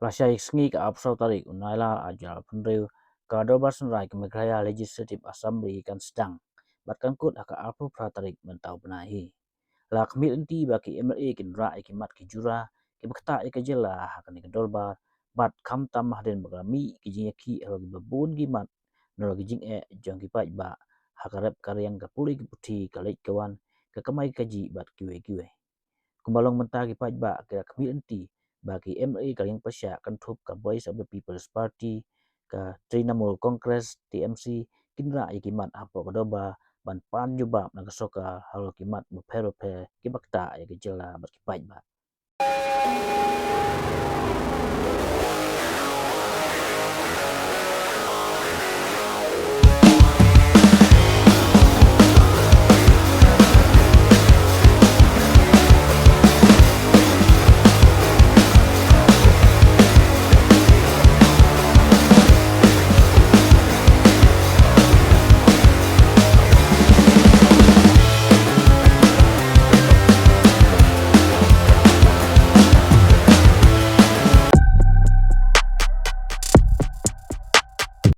Lashai Khmih ka apsau tarik unaila ajal penriu ka Dorbar Synrai ke Meghalaya Legislative Assembly kan sedang batkan kut haka alpu pratarik mentau benahi. La Khmih Lynti baki MLA kin rai kimat ki jura ki bakta ke jela hakan ke Dorbar bat kam tamah den bagami ki jinyaki ero ki babun ki mat nolo ki jing jang ki Paidbah hakarep karyang ka puli ki puti ka leit kawan ke kamai kaji bat kiwe. Kumbalong mentah ki Paidbah ke Khmih Lynti bagi MA ka Liangpyrshah kan thup ka Voice of the People's Party ka Trinamool Congress TMC kinra ikimat hapo ka doba ban pan jubab na kasoka halo kimat bapero pe kibakta ya kejela bat ki Paidbah.